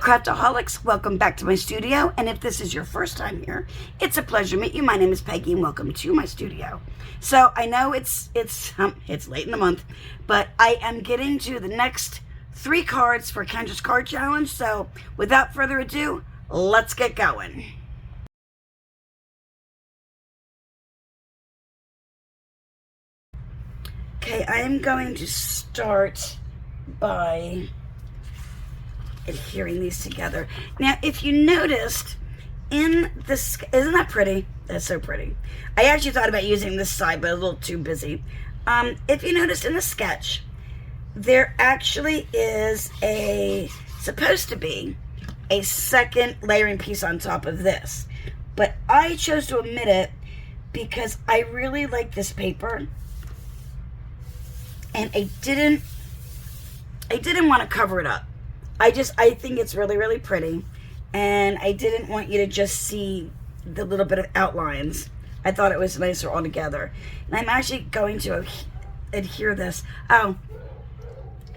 Craftaholics, welcome back to my studio, and if this is your first time here, it's a pleasure to meet you. My name is Peggy, and welcome to my studio. So I know it's late in the month, but I am getting to the next 3 cards for Kendra's card challenge. So without further ado, let's get going. Okay, I am going to start by adhering these together. Now, if you noticed in this, isn't that pretty? That's so pretty. I actually thought about using this side, but a little too busy. If you noticed in the sketch, there actually is supposed to be a second layering piece on top of this, but I chose to omit it because I really like this paper, and I didn't want to cover it up. I think it's really, really pretty, and I didn't want you to just see the little bit of outlines. I thought it was nicer all together. And I'm actually going to adhere this. Oh,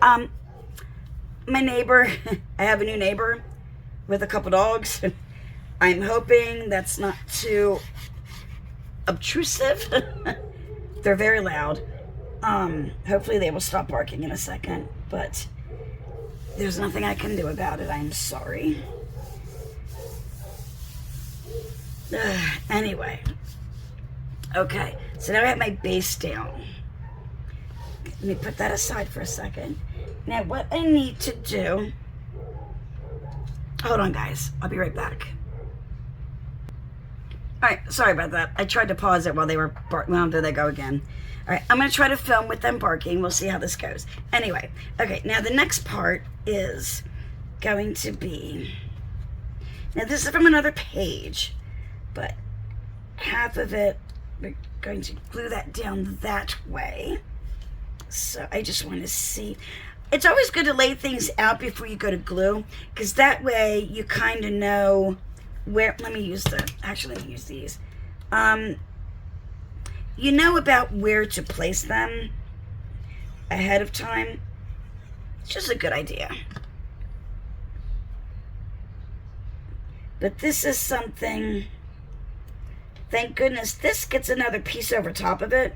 my neighbor, I have a new neighbor with a couple dogs. I'm hoping that's not too obtrusive. They're very loud. Hopefully they will stop barking in a second, but there's nothing I can do about it. I'm sorry. Anyway. Okay, so now I have my base down. Let me put that aside for a second. Now what I need to do... Hold on, guys. I'll be right back. Alright, sorry about that. I tried to pause it while they were barking. Well, there they go again. Alright, I'm going to try to film with them barking. We'll see how this goes. Anyway, okay, now the next part is going to be... Now this is from another page, but half of it, we're going to glue that down that way. So I just want to see... It's always good to lay things out before you go to glue, because that way you kind of know where... Let me use these. You know about where to place them ahead of time. It's just a good idea. But this is something, thank goodness, this gets another piece over top of it.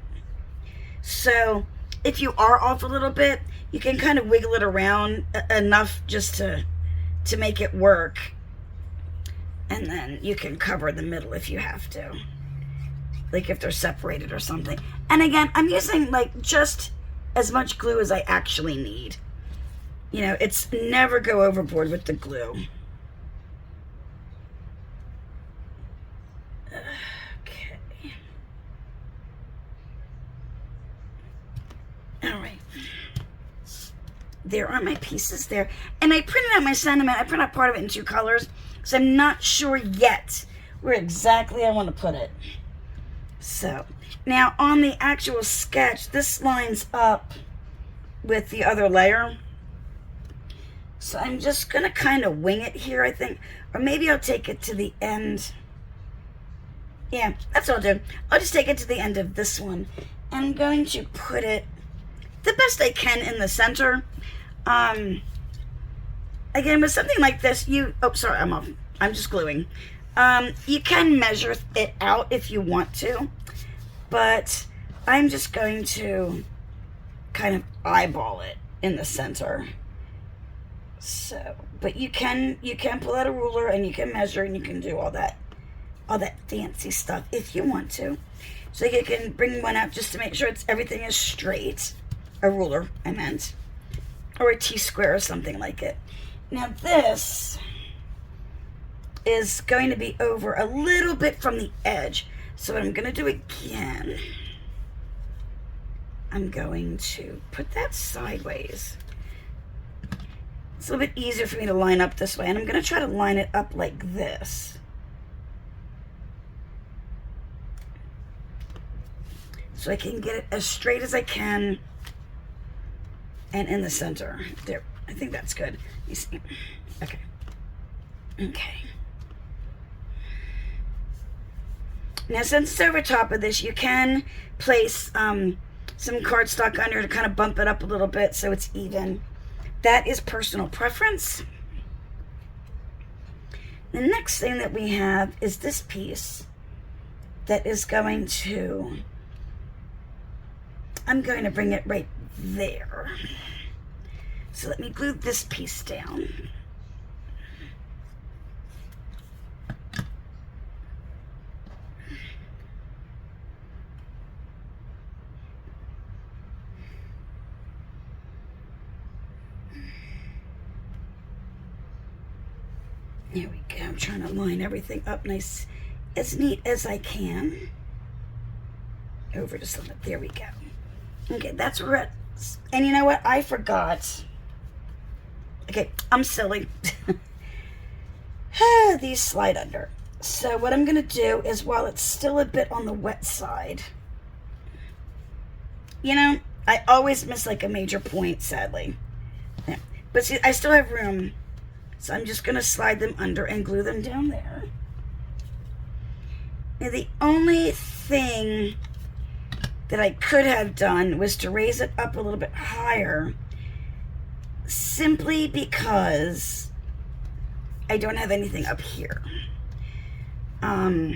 So if you are off a little bit, you can kind of wiggle it around enough just to make it work. And then you can cover the middle if you have to. Like if they're separated or something. And again, I'm using like just as much glue as I actually need. You know, it's never go overboard with the glue. Okay. All right. There are my pieces there. And I printed out my sentiment. I printed out part of it in 2 colors. So I'm not sure yet where exactly I want to put it. So, now on the actual sketch, this lines up with the other layer. So I'm just going to kind of wing it here, I think. Or maybe I'll take it to the end. Yeah, that's what I'll do. I'll just take it to the end of this one. I'm going to put it the best I can in the center. Again, with something like this, oh, sorry, I'm off. I'm just gluing. You can measure it out if you want to, but I'm just going to kind of eyeball it in the center. So, but you can pull out a ruler and you can measure and you can do all that fancy stuff if you want to. So you can bring one out just to make sure everything is straight. A ruler, I meant, or a T-square or something like it. Now this is going to be over a little bit from the edge. So what I'm going to do again, I'm going to put that sideways. It's a little bit easier for me to line up this way. And I'm going to try to line it up like this. So I can get it as straight as I can. And in the center. There. I think that's good. You see? Okay. Okay. Now, since it's over top of this, you can place some cardstock under to kind of bump it up a little bit so it's even. That is personal preference. The next thing that we have is this piece that is going to, I'm going to bring it right there. So let me glue this piece down. There we go. I'm trying to line everything up nice, as neat as I can. Over to some, there we go. Okay, that's where it's, and you know what? I forgot. Okay, I'm silly. These slide under. So what I'm going to do is, while it's still a bit on the wet side, you know, I always miss like a major point, sadly. Yeah. But see, I still have room. So I'm just going to slide them under and glue them down there. Now the only thing that I could have done was to raise it up a little bit higher, simply because I don't have anything up here. But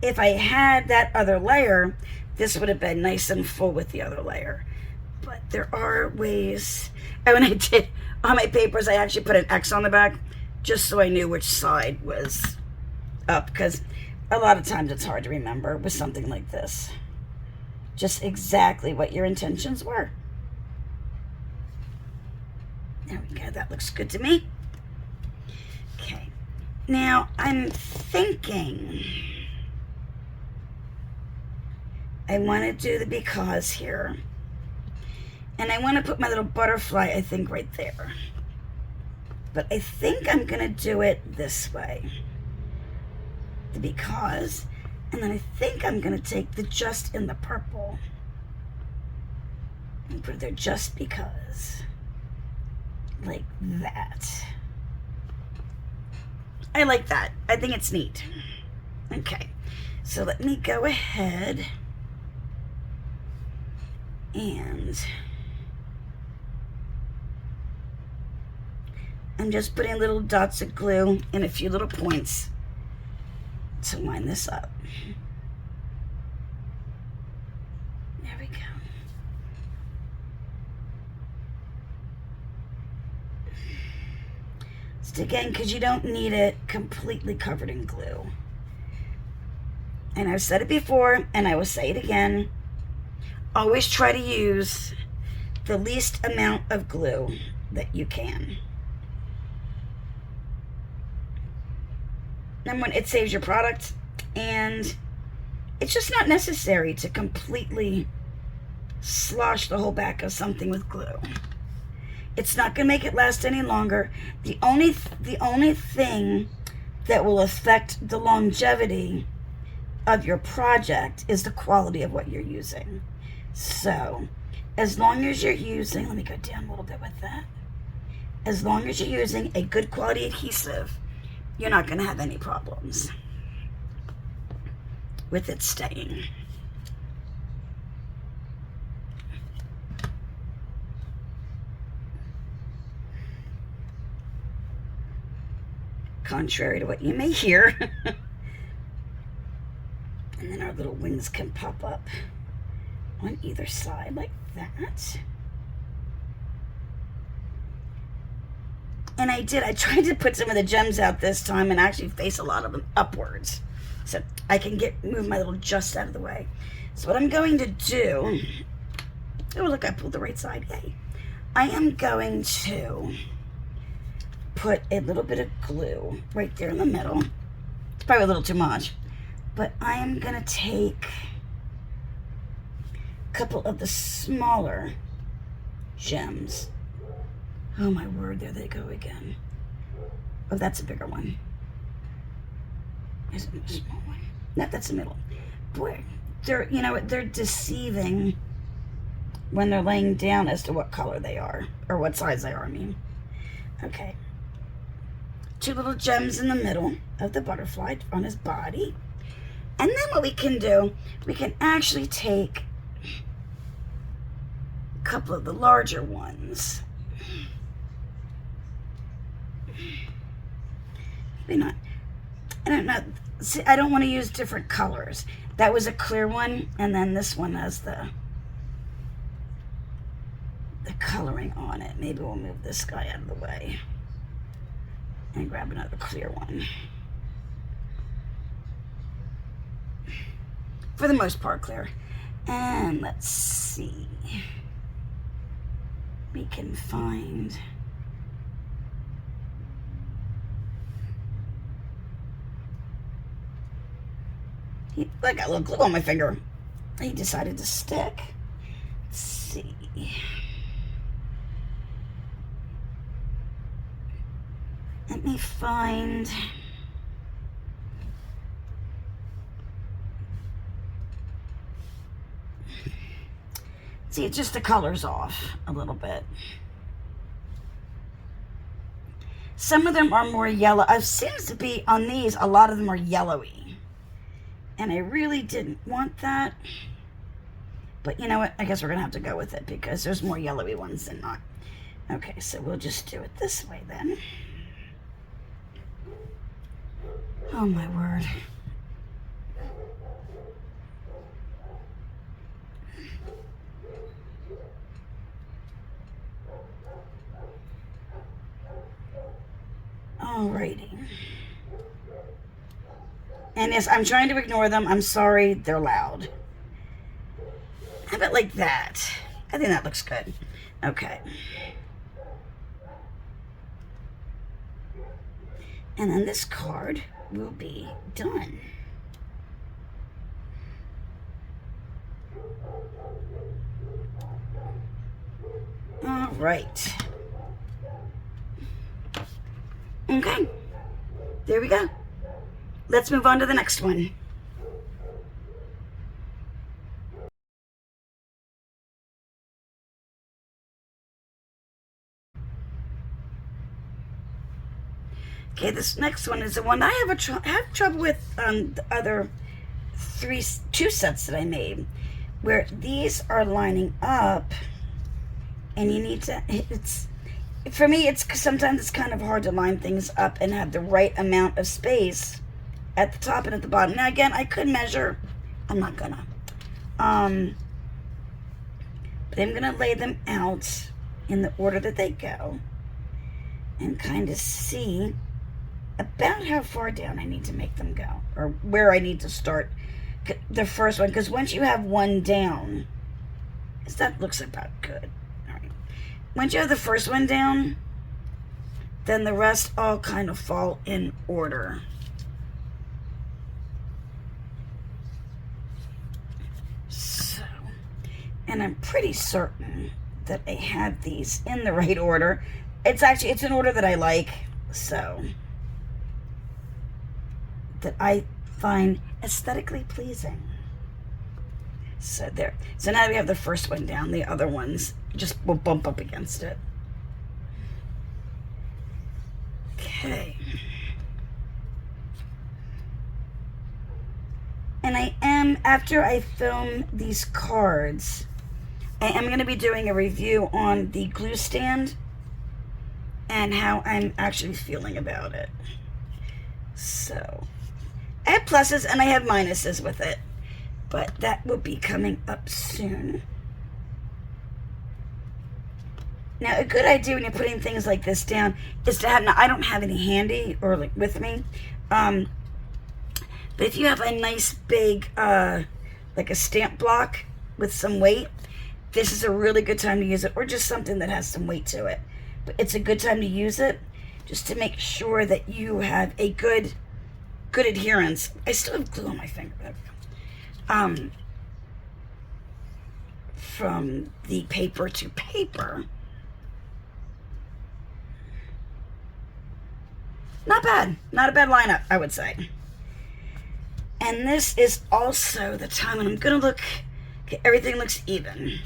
if I had that other layer, this would have been nice and full with the other layer. But there are ways. And when I did on my papers, I actually put an X on the back just so I knew which side was up, because a lot of times it's hard to remember with something like this. Just exactly what your intentions were. There we go. That looks good to me. Okay. Now I'm thinking I want to do the because here. And I want to put my little butterfly, I think, right there. But I think I'm going to do it this way. The because. And then I think I'm going to take the just in the purple and put it there, just because. Like that. I like that. I think it's neat. Okay. So let me go ahead and I'm just putting little dots of glue in a few little points to line this up. There we go. Just again, because you don't need it completely covered in glue. And I've said it before, and I will say it again. Always try to use the least amount of glue that you can. Number one, it saves your product, and it's just not necessary to completely slosh the whole back of something with glue. It's not going to make it last any longer. The only thing that will affect the longevity of your project is the quality of what you're using. So, as long as you're using, let me go down a little bit with that. As long as you're using a good quality adhesive, you're not going to have any problems with it staying. Contrary to what you may hear. And then our little wings can pop up on either side like that. And I tried to put some of the gems out this time and actually face a lot of them upwards, so I can move my little just out of the way. So what I'm going to do, oh look, I pulled the right side, yay. I am going to put a little bit of glue right there in the middle. It's probably a little too much, but I am gonna take a couple of the smaller gems. Oh my word, there they go again. Oh, that's a bigger one. Is it a small one? No, that's the middle. Boy, they're deceiving when they're laying down as to what color they are, or what size they are, I mean. Okay. 2 little gems in the middle of the butterfly on his body. And then what we can do, we can actually take couple of the larger ones. Maybe not. I don't know. See, I don't want to use different colors. That was a clear one, and then this one has the coloring on it. Maybe we'll move this guy out of the way and grab another clear one. For the most part, clear. And let's see. We can find... I got a little glue on my finger. He decided to stick. Let's see. Let me find... See, it's just the colors off a little bit. Some of them are more yellow. It seems to be, on these, a lot of them are yellowy. And I really didn't want that. But you know what? I guess we're going to have to go with it because there's more yellowy ones than not. Okay, so we'll just do it this way then. Oh my word. Alrighty. And yes, I'm trying to ignore them. I'm sorry, they're loud. How about like that? I think that looks good. Okay. And then this card will be done. All right. Okay. There we go. Let's move on to the next one. Okay, this next one is the one I have trouble with the other two sets that I made, where these are lining up, and you need to, for me, sometimes it's kind of hard to line things up and have the right amount of space at the top and at the bottom. Now again, I could measure. I'm not gonna. But I'm gonna lay them out in the order that they go and kind of see about how far down I need to make them go, or where I need to start the first one, because once you have one down, that looks about good. All right. Once you have the first one down, then the rest all kind of fall in order. So, and I'm pretty certain that I have these in the right order. It's an order that I like, so that I find aesthetically pleasing. So there. So now we have the first one down. The other ones just will bump up against it. Okay. And I am, after I film these cards, I am going to be doing a review on the glue stand and how I'm actually feeling about it. So, I have pluses and I have minuses with it, but that will be coming up soon. Now, a good idea when you're putting things like this down is to have, now I don't have any handy or like with me, but if you have a nice big, like a stamp block with some weight, this is a really good time to use it, or just something that has some weight to it. But it's a good time to use it just to make sure that you have a good adherence. I still have glue on my finger. From the paper to paper. Not bad. Not a bad lineup, I would say. And this is also the time when I'm going to look, okay, everything looks even.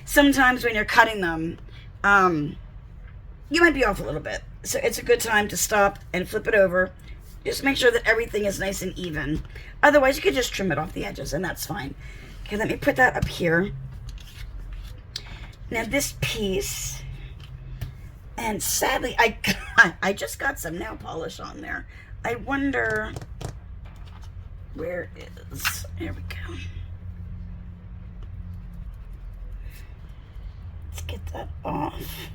Sometimes when you're cutting them, you might be off a little bit. So it's a good time to stop and flip it over. Just make sure that everything is nice and even. Otherwise, you could just trim it off the edges, and that's fine. Okay, let me put that up here. Now this piece, and sadly I just got some nail polish on there. I wonder where it is. There we go. Let's get that off.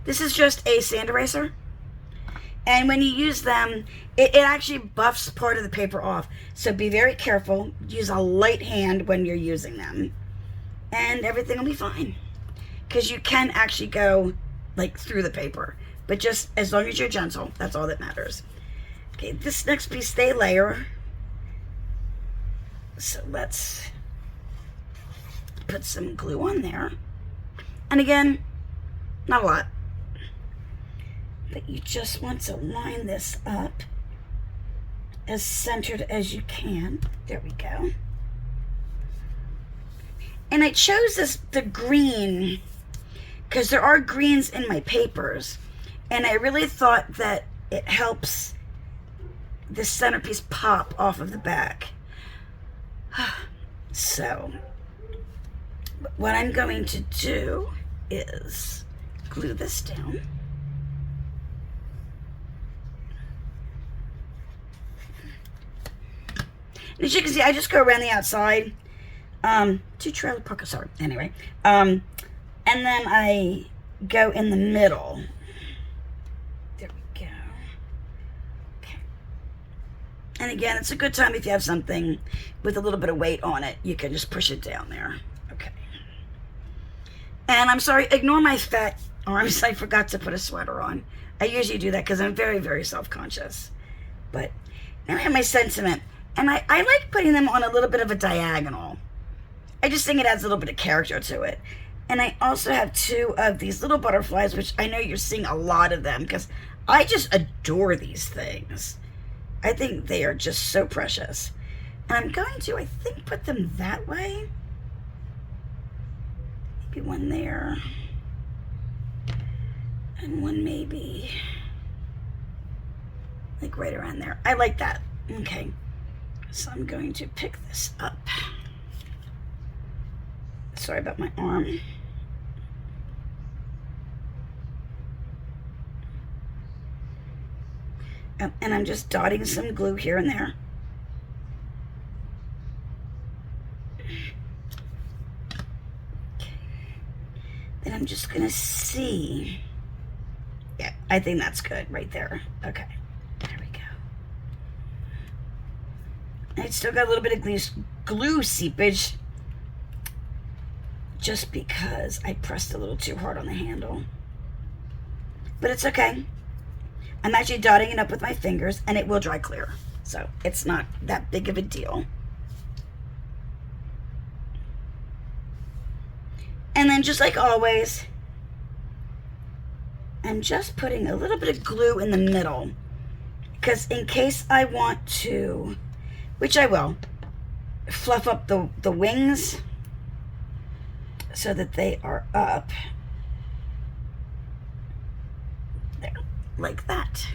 This is just a sand eraser. And when you use them, it actually buffs part of the paper off. So be very careful. Use a light hand when you're using them. And everything will be fine. Because you can actually go like through the paper. But just as long as you're gentle, that's all that matters. Okay, this next piece they layer. So let's put some glue on there. And again, not a lot. But you just want to line this up as centered as you can. There we go. And I chose the green because there are greens in my papers. And I really thought that it helps the centerpiece pop off of the back. So what I'm going to do is glue this down. As you can see, I just go around the outside. Two trailer park, sorry. Anyway. And then I go in the middle. There we go. Okay. And again, it's a good time if you have something with a little bit of weight on it. You can just push it down there. Okay. And I'm sorry, ignore my fat arms. I forgot to put a sweater on. I usually do that because I'm very, very self-conscious. But now I have my sentiment. And I like putting them on a little bit of a diagonal. I just think it adds a little bit of character to it. And I also have two of these little butterflies, which I know you're seeing a lot of them because I just adore these things. I think they are just so precious. And I'm going to, I think, put them that way. Maybe one there. And one maybe like right around there. I like that. Okay. So I'm going to pick this up. Sorry about my arm. And I'm just dotting some glue here and there. Okay. Then I'm just gonna see. Yeah, I think that's good right there. Okay. I still got a little bit of glue seepage just because I pressed a little too hard on the handle. But it's okay. I'm actually dotting it up with my fingers and it will dry clear. So it's not that big of a deal. And then just like always, I'm just putting a little bit of glue in the middle because in case I want to, which I will, fluff up the wings so that they are up there, like that.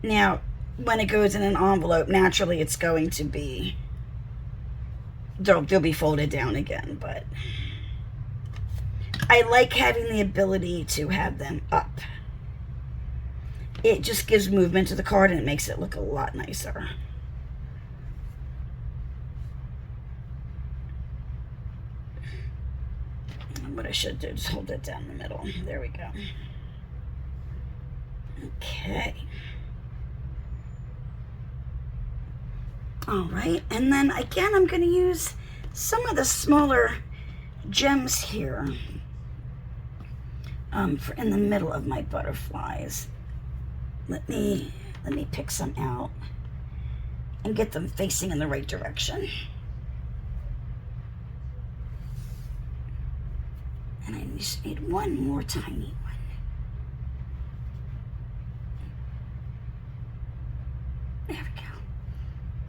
Now, when it goes in an envelope, naturally it's going to be, they'll be folded down again, but I like having the ability to have them up. It just gives movement to the card and it makes it look a lot nicer. What I should do is hold it down the middle. There we go. Okay. All right, and then again, I'm going to use some of the smaller gems here for in the middle of my butterflies. Let me pick some out and get them facing in the right direction. And I just need one more tiny one. There we go.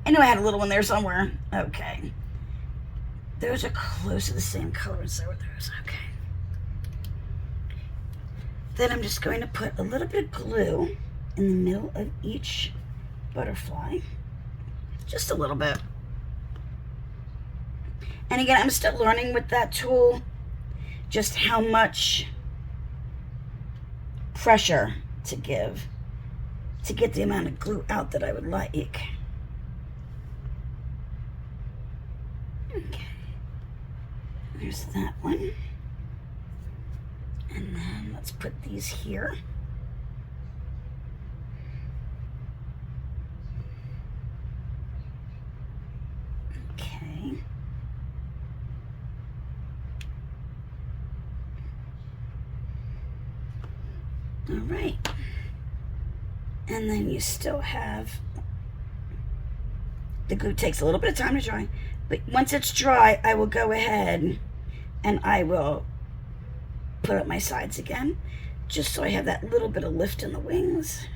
I knew I had a little one there somewhere. Okay. Those are close to the same color, so are those. Okay. Then I'm just going to put a little bit of glue in the middle of each butterfly. Just a little bit. And again, I'm still learning with that tool just how much pressure to give to get the amount of glue out that I would like. Okay, there's that one. And then let's put these here. Okay. All right. And then you still have, the glue takes a little bit of time to dry, but once it's dry, I will go ahead and I will put up my sides again, just so I have that little bit of lift in the wings.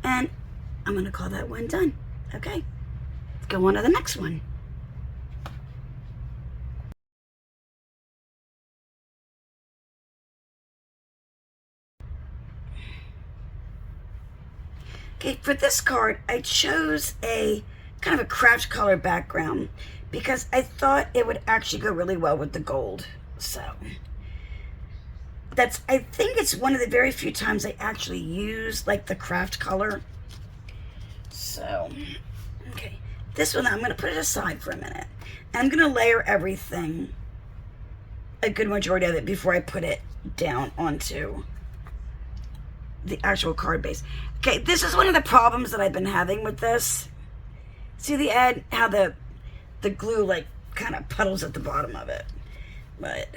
And I'm gonna call that one done. Okay, let's go on to the next one. Okay, for this card, I chose a kind of a craft color background because I thought it would actually go really well with the gold. So that's, I think it's one of the very few times I actually use like the craft color. So, okay, this one I'm going to put it aside for a minute. And I'm going to layer everything, a good majority of it, before I put it down onto the actual card base. Okay, this is one of the problems that I've been having with this. See the ad, how the glue like kind of puddles at the bottom of it. But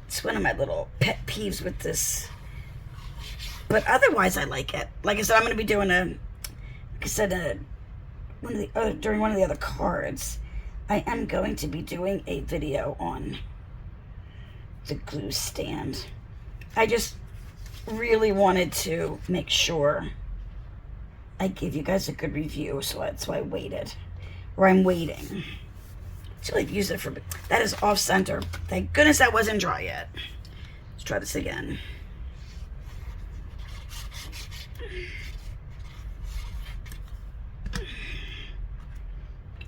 it's one of my little pet peeves with this. But otherwise I like it. Like I said, I'm going to be doing during one of the other cards, I am going to be doing a video on the glue stand. I just really wanted to make sure I gave you guys a good review, so that's why I waited. Or I'm waiting. So I've used it for, that is off center. Thank goodness that wasn't dry yet. Let's try this again.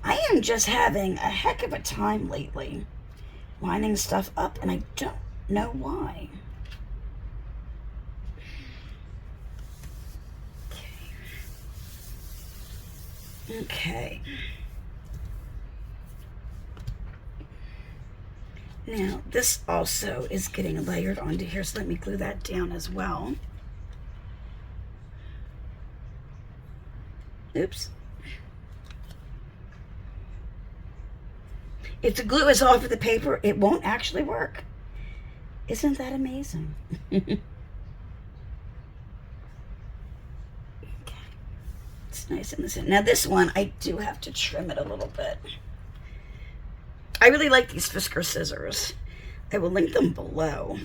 I am just having a heck of a time lately lining stuff up, and I don't know why. Okay. Now, this also is getting layered onto here, so let me glue that down as well. Oops. If the glue is off of the paper, it won't actually work. Isn't that amazing? Nice in this. Now this one, I do have to trim it a little bit. I really like these Fisker scissors. I will link them below.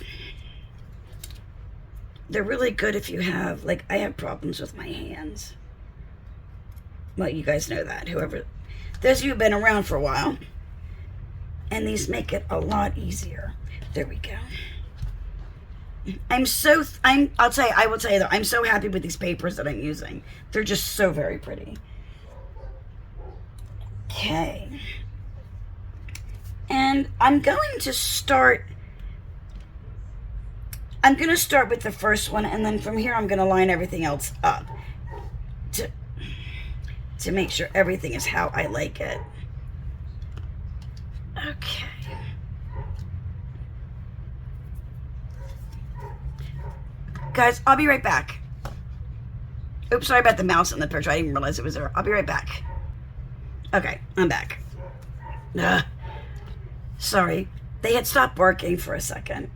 They're really good if you have, like, I have problems with my hands. Well, you guys know that. Whoever, those of you who've been around for a while. And these make it a lot easier. There we go. I will tell you though, I'm so happy with these papers that I'm using. They're just so very pretty. Okay. And I'm going to start with the first one, and then from here I'm going to line everything else up to make sure everything is how I like it. Okay. Guys, I'll be right back. Oops, sorry about the mouse in the picture. I didn't even realize it was there. I'll be right back. Okay, I'm back. Sorry. They had stopped working for a second.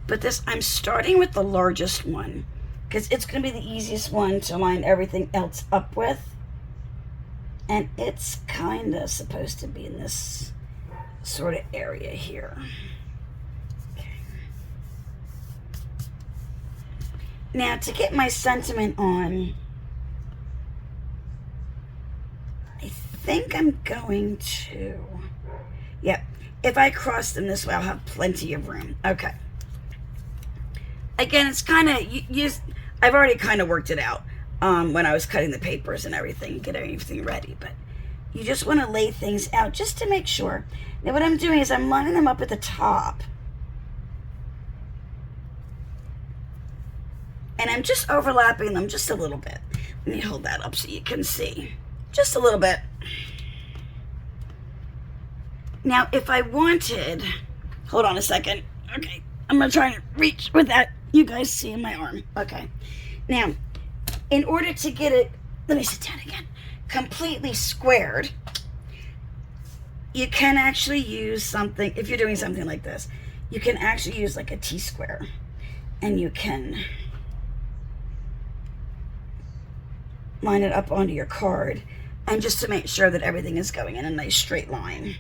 But this, I'm starting with the largest one because it's going to be the easiest one to line everything else up with. And it's kind of supposed to be in this sort of area here. Now, to get my sentiment on, I think I'm going to, yep, if I cross them this way, I'll have plenty of room. Okay. Again, it's kind of, I've already kind of worked it out when I was cutting the papers and everything, getting everything ready. But you just want to lay things out just to make sure. Now what I'm doing is I'm lining them up at the top. And I'm just overlapping them just a little bit. Let me hold that up so you can see. Just a little bit. Now, if I wanted, hold on a second. Okay, I'm gonna try to reach with that. You guys see in my arm. Okay. Now, in order to get it, let me sit down again, completely squared, you can actually use something, if you're doing something like this, you can actually use like a T-square. And you can line it up onto your card, and just to make sure that everything is going in a nice straight line.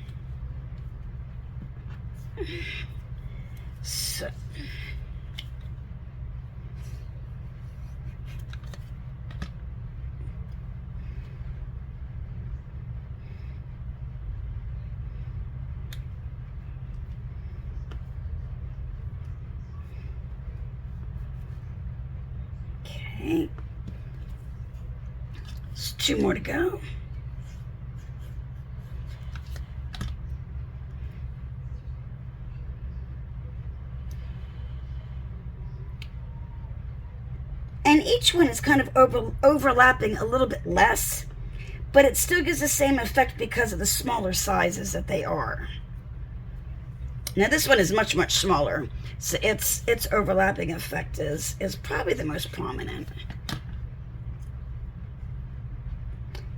So okay, there's 2 more to go. And each one is kind of overlapping a little bit less, but it still gives the same effect because of the smaller sizes that they are. Now this one is much, much smaller, so its overlapping effect is probably the most prominent.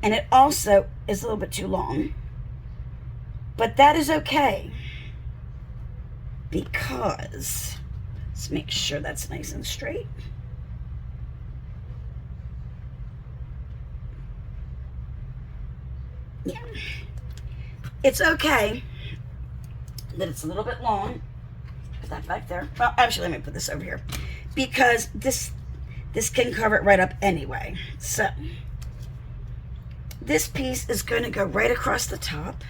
And it also is a little bit too long, but that is okay, because let's make sure that's nice and straight. Yeah, it's okay that it's a little bit long. Put that back there. Well, actually, let me put this over here, because this can cover it right up anyway. So this piece is going to go right across the top.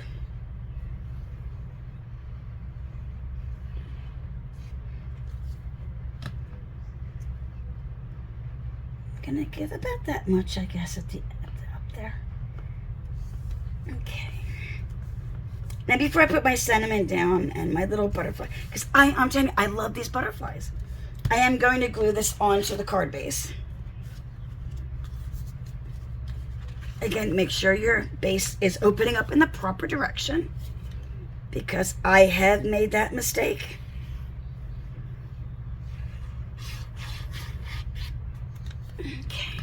I'm going to give about that much, I guess, at the up there. Okay. Now before I put my sentiment down and my little butterfly, because I'm telling you, I love these butterflies. I am going to glue this onto the card base. Again, make sure your base is opening up in the proper direction, because I have made that mistake. Okay.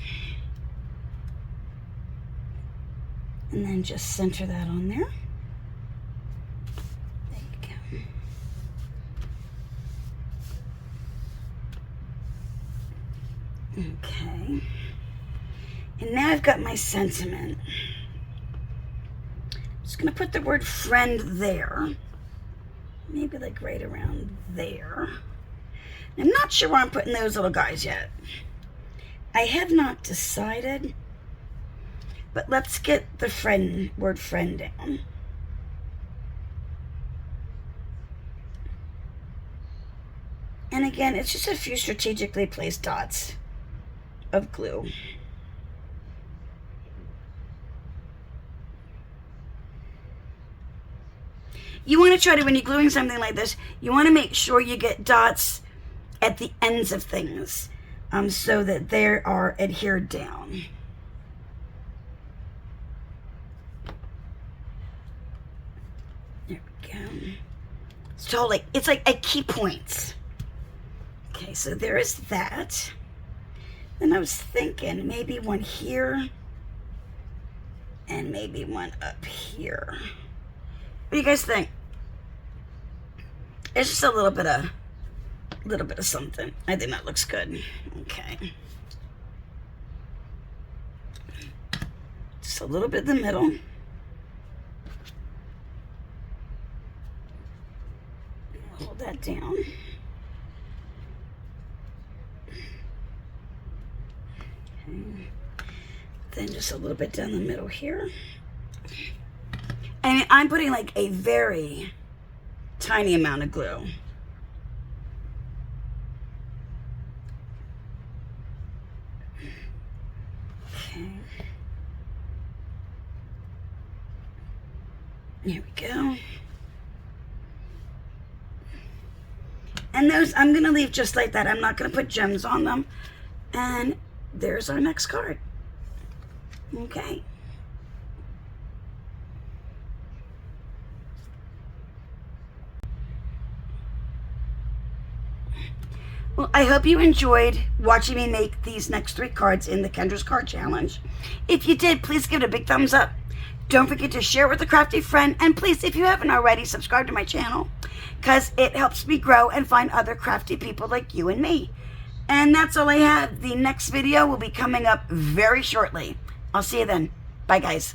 And then just center that on there. There you go. Okay. And now I've got my sentiment. I'm just going to put the word friend there. Maybe like right around there. I'm not sure where I'm putting those little guys yet. I have not decided. But let's get the word friend down. And again, it's just a few strategically placed dots of glue. You want to try to, when you're gluing something like this, you want to make sure you get dots at the ends of things, so that they are adhered down. There we go. So it's like at key points. Okay, so there is that. Then I was thinking maybe one here and maybe one up here. What do you guys think? It's just a little bit of something. I think that looks good. Okay. Just a little bit in the middle. Hold that down. Okay. Then just a little bit down the middle here. And I'm putting like a very tiny amount of glue. Okay. Here we go. And those I'm going to leave just like that. I'm not going to put gems on them. And there's our next card. Okay. Well, I hope you enjoyed watching me make these next 3 cards in the Kendra's Card Challenge. If you did, please give it a big thumbs up. Don't forget to share with a crafty friend. And please, if you haven't already, subscribe to my channel, because it helps me grow and find other crafty people like you and me. And that's all I have. The next video will be coming up very shortly. I'll see you then. Bye, guys.